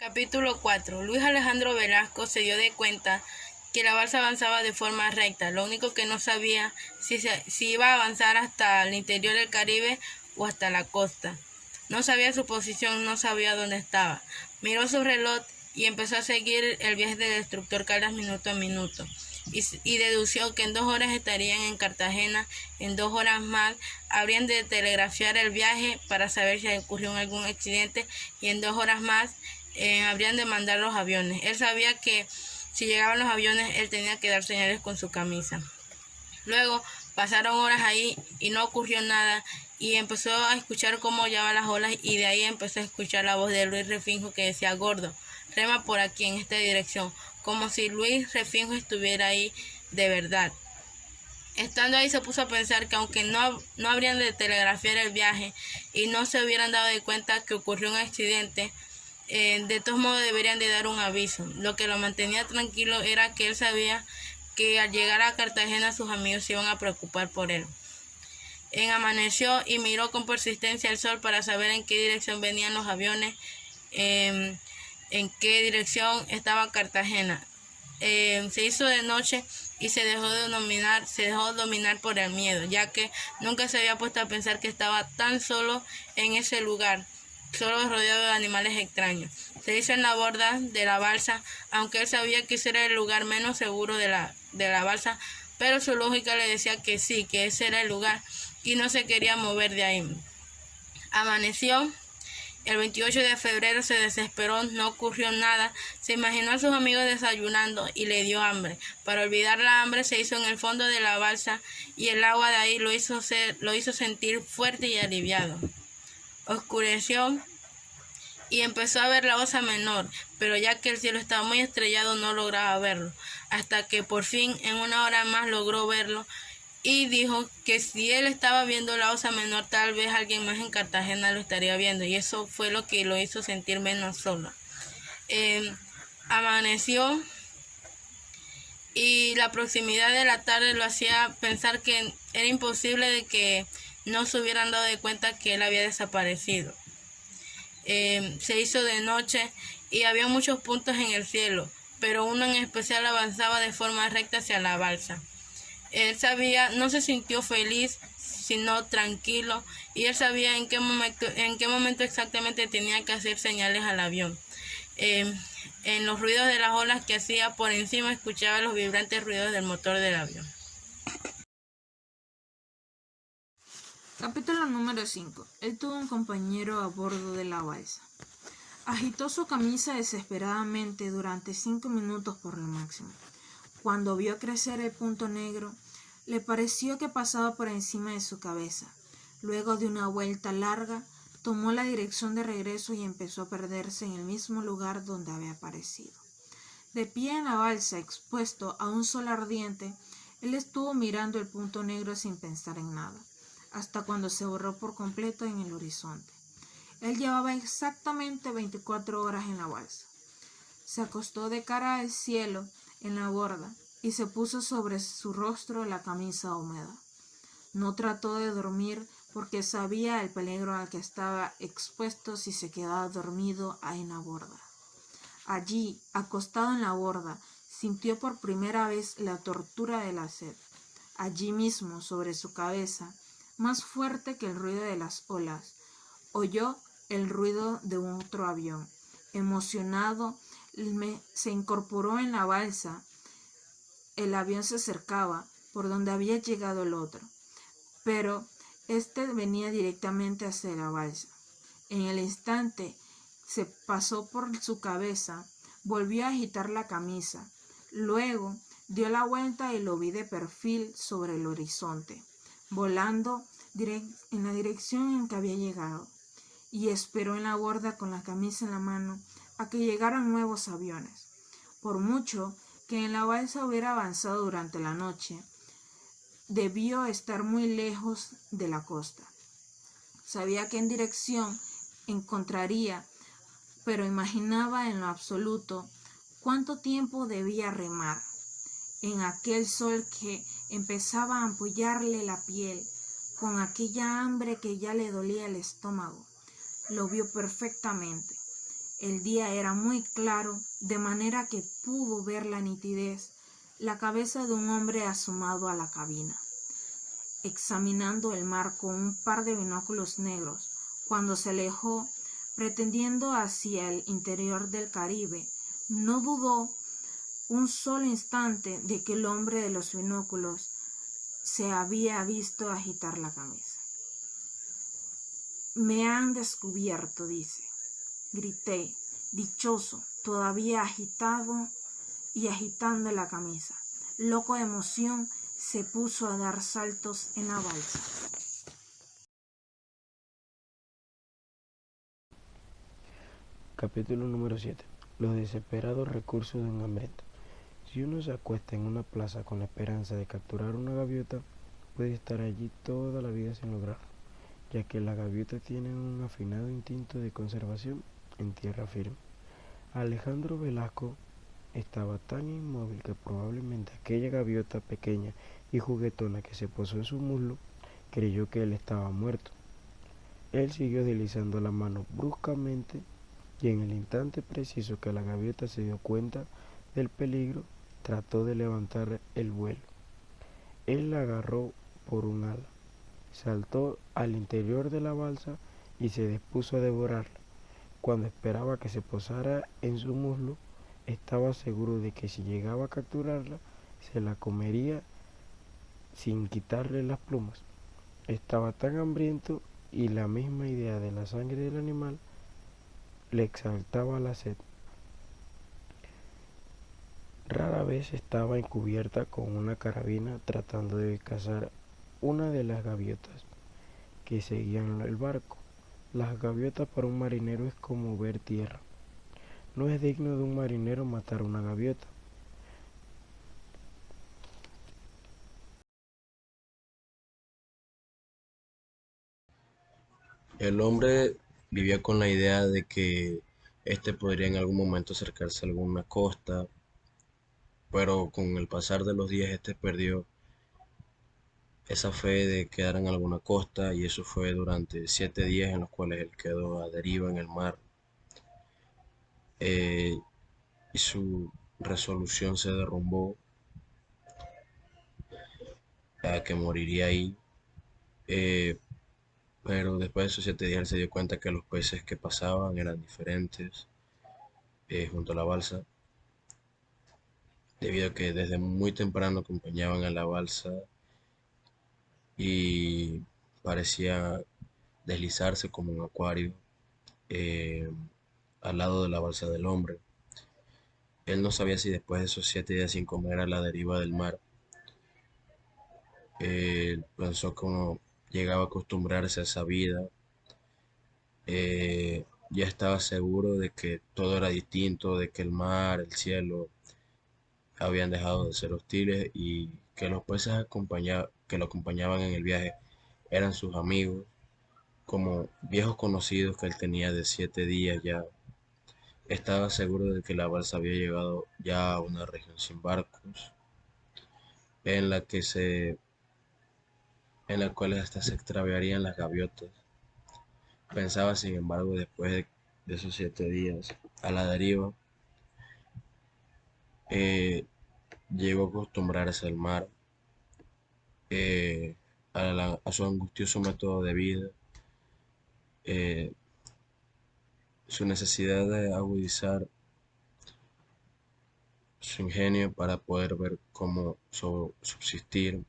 Capítulo 4. Luis Alejandro Velasco se dio de cuenta que la balsa avanzaba de forma recta, lo único que no sabía si iba a avanzar hasta el interior del Caribe o hasta la costa. No sabía su posición, no sabía dónde estaba. Miró su reloj y empezó a seguir el viaje del destructor Caldas minuto a minuto. Y dedució que en 2 horas estarían en Cartagena, en 2 horas más habrían de telegrafiar el viaje para saber si ocurrió algún accidente y en 2 horas más habrían de mandar los aviones. Él sabía que si llegaban los aviones él tenía que dar señales con su camisa. Luego pasaron horas ahí y no ocurrió nada y empezó a escuchar cómo aullaban las olas y de ahí empezó a escuchar la voz de Luis Refinjo que decía: gordo, rema por aquí en esta dirección, como si Luis Refinjo estuviera ahí de verdad. Estando ahí se puso a pensar que aunque no habrían de telegrafiar el viaje y no se hubieran dado de cuenta que ocurrió un accidente, de todos modos deberían de dar un aviso. Lo que lo mantenía tranquilo era que él sabía que al llegar a Cartagena sus amigos se iban a preocupar por él. Amaneció y miró con persistencia el sol para saber en qué dirección venían los aviones, en qué dirección estaba Cartagena. Se hizo de noche y se dejó dominar por el miedo, ya que nunca se había puesto a pensar que estaba tan solo en ese lugar, solo rodeado de animales extraños. Se hizo en la borda de la balsa, aunque él sabía que ese era el lugar menos seguro de la balsa, pero su lógica le decía que sí, que ese era el lugar y no se quería mover de ahí. Amaneció. El 28 de febrero se desesperó, no ocurrió nada, se imaginó a sus amigos desayunando y le dio hambre. Para olvidar la hambre se hizo en el fondo de la balsa y el agua de ahí lo hizo sentir fuerte y aliviado. Oscureció y empezó a ver la Osa Menor, pero ya que el cielo estaba muy estrellado no lograba verlo, hasta que por fin en 1 hora más logró verlo. Y dijo que si él estaba viendo la Osa Menor, tal vez alguien más en Cartagena lo estaría viendo, y eso fue lo que lo hizo sentir menos solo. Amaneció y la proximidad de la tarde lo hacía pensar que era imposible de que no se hubieran dado de cuenta que él había desaparecido. Se hizo de noche y había muchos puntos en el cielo, pero uno en especial avanzaba de forma recta hacia la balsa. Él sabía, no se sintió feliz, sino tranquilo, y él sabía en qué momento exactamente tenía que hacer señales al avión. En los ruidos de las olas que hacía por encima escuchaba los vibrantes ruidos del motor del avión. Capítulo número 5. Él tuvo un compañero a bordo de la balsa. Agitó su camisa desesperadamente durante 5 minutos por lo máximo. Cuando vio crecer el punto negro, le pareció que pasaba por encima de su cabeza. Luego de una vuelta larga, tomó la dirección de regreso y empezó a perderse en el mismo lugar donde había aparecido. De pie en la balsa, expuesto a un sol ardiente, él estuvo mirando el punto negro sin pensar en nada, hasta cuando se borró por completo en el horizonte. Él llevaba exactamente 24 horas en la balsa. Se acostó de cara al cielo en la borda y se puso sobre su rostro la camisa húmeda. No trató de dormir porque sabía el peligro al que estaba expuesto si se quedaba dormido ahí en la borda. Allí, acostado en la borda, sintió por primera vez la tortura de la sed. Allí mismo, sobre su cabeza, más fuerte que el ruido de las olas, oyó el ruido de otro avión. Emocionado, se incorporó en la balsa. El avión se acercaba por donde había llegado el otro, pero este venía directamente hacia la balsa. En el instante se pasó por su cabeza, volvió a agitar la camisa, luego dio la vuelta y lo vi de perfil sobre el horizonte, volando en la dirección en que había llegado, y esperó en la borda con la camisa en la mano a que llegaran nuevos aviones. Por mucho que en la balsa hubiera avanzado durante la noche, debió estar muy lejos de la costa. Sabía qué dirección encontraría, pero imaginaba en lo absoluto cuánto tiempo debía remar. En aquel sol que empezaba a ampollarle la piel, con aquella hambre que ya le dolía el estómago, lo vio perfectamente. El día era muy claro, de manera que pudo ver la nitidez, la cabeza de un hombre asomado a la cabina, examinando el mar con un par de binóculos negros. Cuando se alejó, pretendiendo hacia el interior del Caribe, no dudó un solo instante de que el hombre de los binóculos se había visto agitar la cabeza. Me han descubierto, dice. Grité, dichoso, todavía agitado y agitando la camisa. Loco de emoción, se puso a dar saltos en la balsa. Capítulo número 7. Los desesperados recursos de un hambriento. Si uno se acuesta en una plaza con la esperanza de capturar una gaviota, puede estar allí toda la vida sin lograrlo, ya que las gaviotas tienen un afinado instinto de conservación en tierra firme. Alejandro Velasco estaba tan inmóvil que probablemente aquella gaviota pequeña y juguetona que se posó en su muslo creyó que él estaba muerto. Él siguió deslizando la mano bruscamente y en el instante preciso que la gaviota se dio cuenta del peligro, trató de levantar el vuelo. Él la agarró por un ala, saltó al interior de la balsa y se dispuso a devorarla. Cuando esperaba que se posara en su muslo, estaba seguro de que si llegaba a capturarla, se la comería sin quitarle las plumas. Estaba tan hambriento y la misma idea de la sangre del animal le exaltaba la sed. Rara vez estaba encubierta con una carabina tratando de cazar una de las gaviotas que seguían el barco. Las gaviotas para un marinero es como ver tierra. No es digno de un marinero matar una gaviota. El hombre vivía con la idea de que éste podría en algún momento acercarse a alguna costa, pero con el pasar de los días éste perdió esa fe de quedar en alguna costa y eso fue durante 7 días en los cuales él quedó a deriva en el mar eh, y su resolución se derrumbó a que moriría ahí. eh, pero después de esos 7 días él se dio cuenta que los peces que pasaban eran diferentes junto a la balsa, debido a que desde muy temprano acompañaban a la balsa y parecía deslizarse como un acuario eh, al lado de la balsa del hombre. Él no sabía si después de esos 7 días sin comer a la deriva del mar, pensó que uno llegaba a acostumbrarse a esa vida, ya estaba seguro de que todo era distinto, de que el mar, el cielo habían dejado de ser hostiles y que los peces que lo acompañaban en el viaje eran sus amigos, como viejos conocidos que él tenía de 7 días ya. Estaba seguro de que la balsa había llegado ya a una región sin barcos, en la que en la cual hasta se extraviarían las gaviotas. Pensaba, sin embargo, después de esos 7 días a la deriva, eh, llegó a acostumbrarse al mar, eh, a su angustioso método de vida, eh, su necesidad de agudizar su ingenio para poder ver cómo subsistir,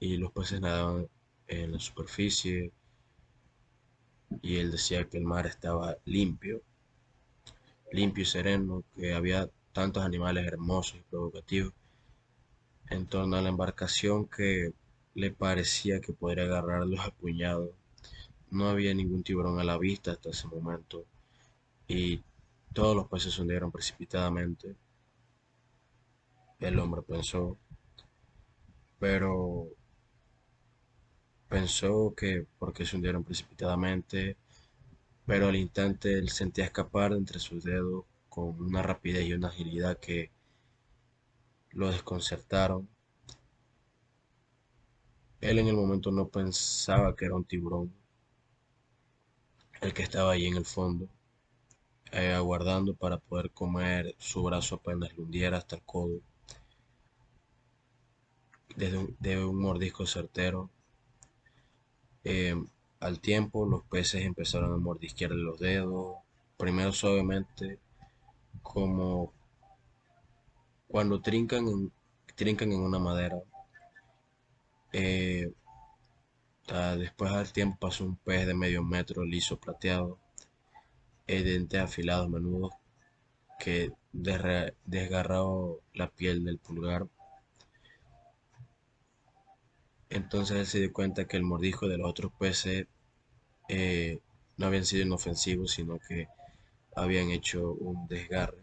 y los peces nadaban en la superficie y él decía que el mar estaba limpio, limpio y sereno, que había tantos animales hermosos y provocativos en torno a la embarcación que le parecía que podría agarrarlos a puñados. No había ningún tiburón a la vista hasta ese momento y todos los peces se hundieron precipitadamente. El hombre pensó, pero pensó que porque se hundieron precipitadamente, pero al instante él sentía escapar de entre sus dedos con una rapidez y una agilidad que lo desconcertaron. Él en el momento no pensaba que era un tiburón el que estaba ahí en el fondo. aguardando para poder comer. Su brazo apenas le hundiera hasta el codo, de un mordisco certero. Eh, Al tiempo, los peces empezaron a mordisquearle los dedos, primero suavemente, como cuando trincan en una madera. Eh, Después al tiempo pasó un pez de medio metro, liso, plateado, dientes afilados menudos que desgarraba la piel del pulgar. Entonces él se dio cuenta que el mordisco de los otros peces eh, no habían sido inofensivos, sino que habían hecho un desgarre,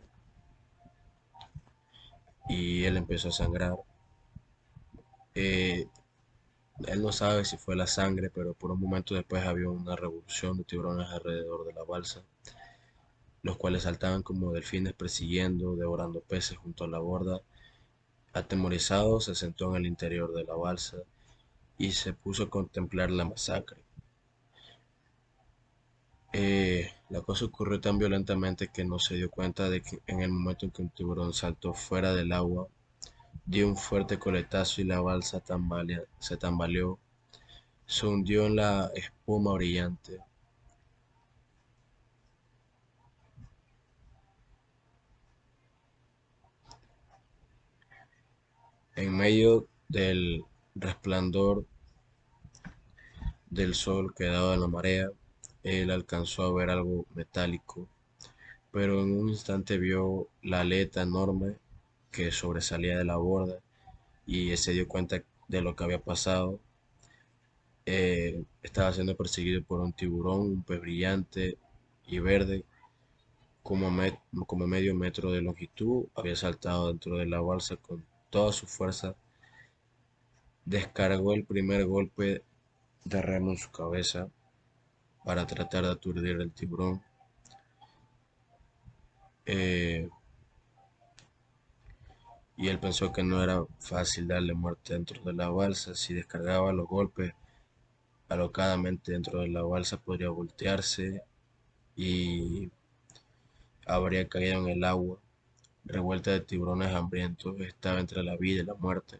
y él empezó a sangrar. Eh, Él no sabe si fue la sangre, pero por un momento después había una revolución de tiburones alrededor de la balsa, los cuales saltaban como delfines persiguiendo, devorando peces junto a la borda. Atemorizado, se sentó en el interior de la balsa y se puso a contemplar la masacre. La cosa ocurrió tan violentamente que no se dio cuenta de que en el momento en que un tiburón saltó fuera del agua, dio un fuerte coletazo y la balsa se tambaleó, se hundió en la espuma brillante. En medio del resplandor del sol que daba en la marea, él alcanzó a ver algo metálico, pero en un instante vio la aleta enorme que sobresalía de la borda y se dio cuenta de lo que había pasado. Estaba siendo perseguido por un tiburón, un pez brillante y verde, como medio metro de longitud. Había saltado dentro de la balsa con toda su fuerza, descargó el primer golpe de remo en su cabeza para tratar de aturdir al tiburón. eh, y él pensó que no era fácil darle muerte dentro de la balsa. Si descargaba los golpes alocadamente dentro de la balsa, podría voltearse y habría caído en el agua revuelta de tiburones hambrientos. Estaba entre la vida y la muerte,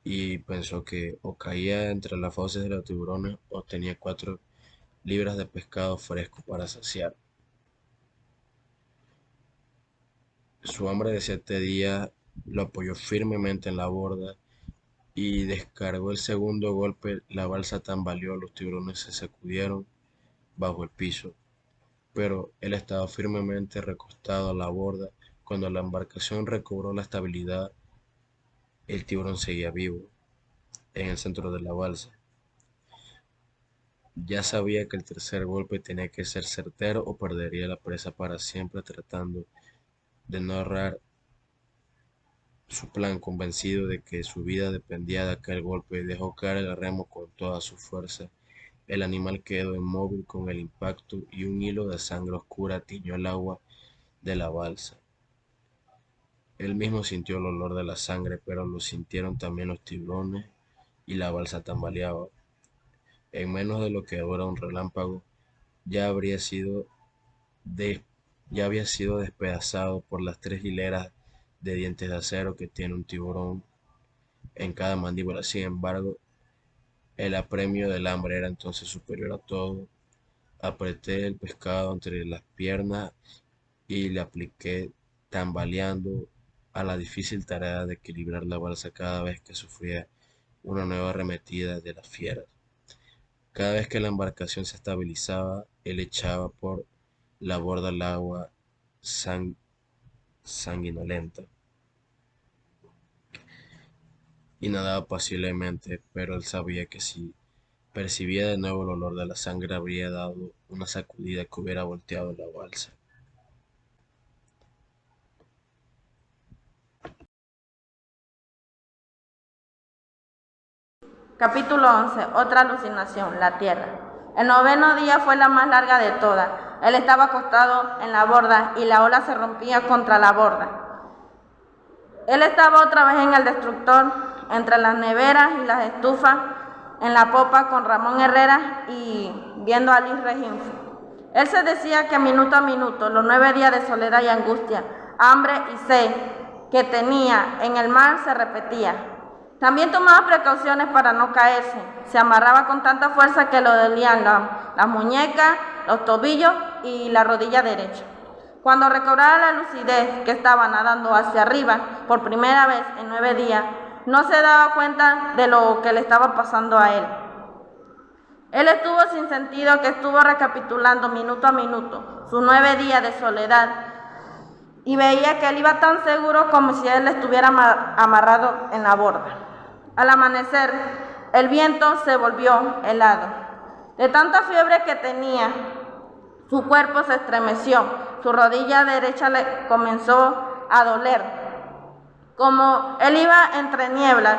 y pensó que o caía entre las fauces de los tiburones o tenía 4 libras de pescado fresco para saciar. Su hambre de 7 días lo apoyó firmemente en la borda, y descargó el segundo golpe. La balsa tambaleó, los tiburones se sacudieron bajo el piso, pero él estaba firmemente recostado a la borda. Cuando la embarcación recobró la estabilidad, el tiburón seguía vivo en el centro de la balsa. Ya sabía que el tercer golpe tenía que ser certero o perdería la presa para siempre. Tratando de no errar su plan, convencido de que su vida dependía de aquel golpe, dejó caer el remo con toda su fuerza. El animal quedó inmóvil con el impacto, y un hilo de sangre oscura tiñó el agua de la balsa. Él mismo sintió el olor de la sangre, pero lo sintieron también los tiburones, y la balsa tambaleaba. En menos de lo que dura un relámpago, ya habría sido de- ya había sido despedazado por las 3 hileras de dientes de acero que tiene un tiburón en cada mandíbula. Sin embargo, el apremio del hambre era entonces superior a todo. Apreté el pescado entre las piernas y le apliqué, tambaleando, a la difícil tarea de equilibrar la balsa cada vez que sufría una nueva arremetida de las fieras. Cada vez que la embarcación se estabilizaba, él echaba por la borda al agua sanguinolenta y nadaba apaciblemente, pero él sabía que si percibía de nuevo el olor de la sangre, habría dado una sacudida que hubiera volteado la balsa. Capítulo 11. Otra alucinación, la tierra. El 9º día fue la más larga de todas. Él estaba acostado en la borda y la ola se rompía contra la borda. Él estaba otra vez en el destructor, entre las neveras y las estufas, en la popa con Ramón Herrera y viendo a Liz Reginfo. Él se decía que minuto a minuto, los 9 días de soledad y angustia, hambre y sed que tenía en el mar se repetía. También tomaba precauciones para no caerse. Se amarraba con tanta fuerza que le dolían las muñecas, los tobillos y la rodilla derecha. Cuando recobraba la lucidez, que estaba nadando hacia arriba por primera vez en 9 días, no se daba cuenta de lo que le estaba pasando a él. Él estuvo sin sentido, que estuvo recapitulando minuto a minuto sus 9 días de soledad y veía que él iba tan seguro como si él estuviera amarrado en la borda. Al amanecer, el viento se volvió helado. De tanta fiebre que tenía, su cuerpo se estremeció, su rodilla derecha le comenzó a doler. Como él iba entre nieblas,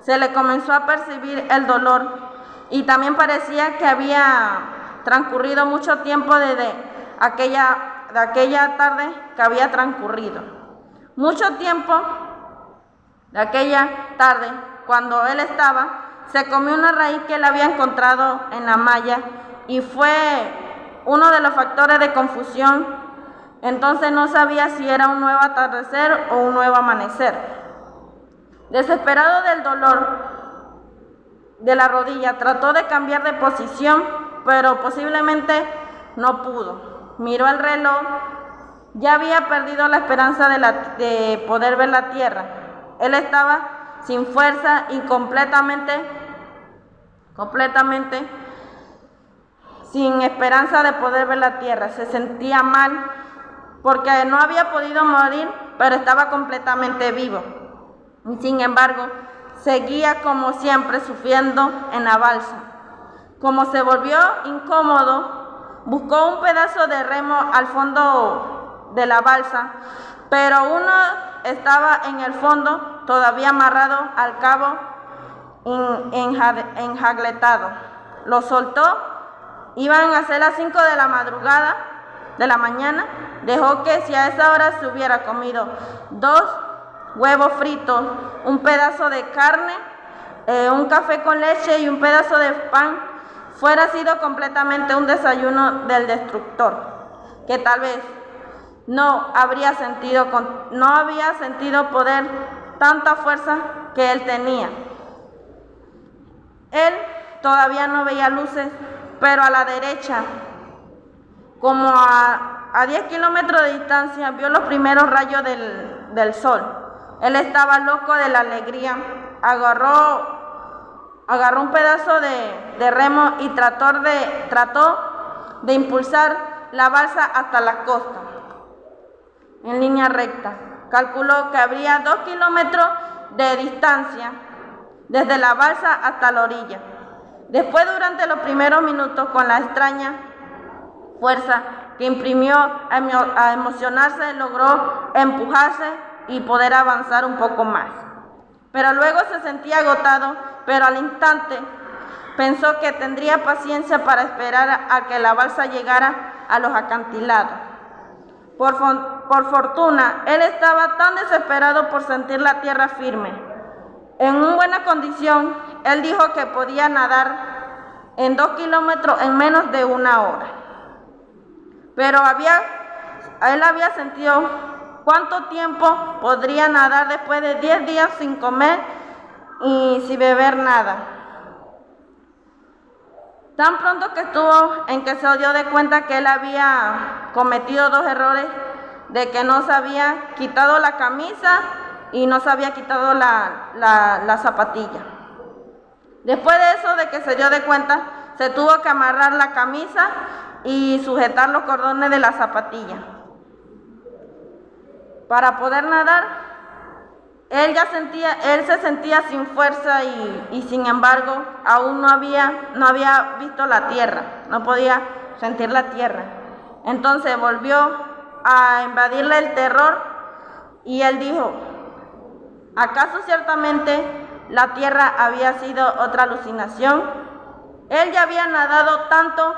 se le comenzó a percibir el dolor y también parecía que había transcurrido mucho tiempo desde aquella tarde que había transcurrido. Mucho tiempo de aquella tarde, cuando él se comió una raíz que él había encontrado en la malla y fue uno de los factores de confusión. Entonces no sabía si era un nuevo atardecer o un nuevo amanecer. Desesperado del dolor de la rodilla, trató de cambiar de posición, pero posiblemente no pudo. Miró el reloj, ya había perdido la esperanza de poder ver la tierra. Él estaba sin fuerza y completamente sin esperanza de poder ver la tierra. Se sentía mal porque no había podido morir, pero estaba completamente vivo. Y sin embargo, seguía como siempre sufriendo en la balsa. Como se volvió incómodo, buscó un pedazo de remo al fondo de la balsa, pero uno estaba en el fondo, todavía amarrado al cabo, enjagletado. Lo soltó, iban a ser las 5 de la mañana, dejó que si a esa hora se hubiera comido 2 huevos fritos, un pedazo de carne, un café con leche y un pedazo de pan, fuera sido completamente un desayuno del destructor, que tal vez no había sentido poder tanta fuerza que él tenía. Él todavía no veía luces, pero a la derecha, como a 10 kilómetros de distancia, vio los primeros rayos del sol. Él estaba loco de la alegría, agarró un pedazo de remo y trató de impulsar la balsa hasta la costa, en línea recta. Calculó que habría 2 kilómetros de distancia desde la balsa hasta la orilla. Después, durante los primeros minutos, con la extraña fuerza que imprimió a emocionarse, logró empujarse y poder avanzar un poco más. Pero luego se sentía agotado, pero al instante pensó que tendría paciencia para esperar a que la balsa llegara a los acantilados. Por fortuna, él estaba tan desesperado por sentir la tierra firme. En una buena condición, él dijo que podía nadar en 2 kilómetros en menos de 1 hora. Pero él había sentido cuánto tiempo podría nadar después de 10 días sin comer y sin beber nada. Tan pronto que estuvo en que se dio de cuenta que él había cometido 2 errores, de que no se había quitado la camisa y no se había quitado la zapatilla. Después de eso, de que se dio de cuenta, se tuvo que amarrar la camisa y sujetar los cordones de la zapatilla. Para poder nadar, él se sentía sin fuerza y sin embargo aún no había visto la tierra, no podía sentir la tierra. Entonces volvió a invadirle el terror y él dijo: ¿acaso ciertamente la tierra había sido otra alucinación? Él ya había nadado tanto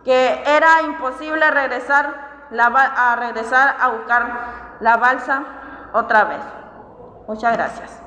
que era imposible regresar a buscar la balsa otra vez. Muchas gracias.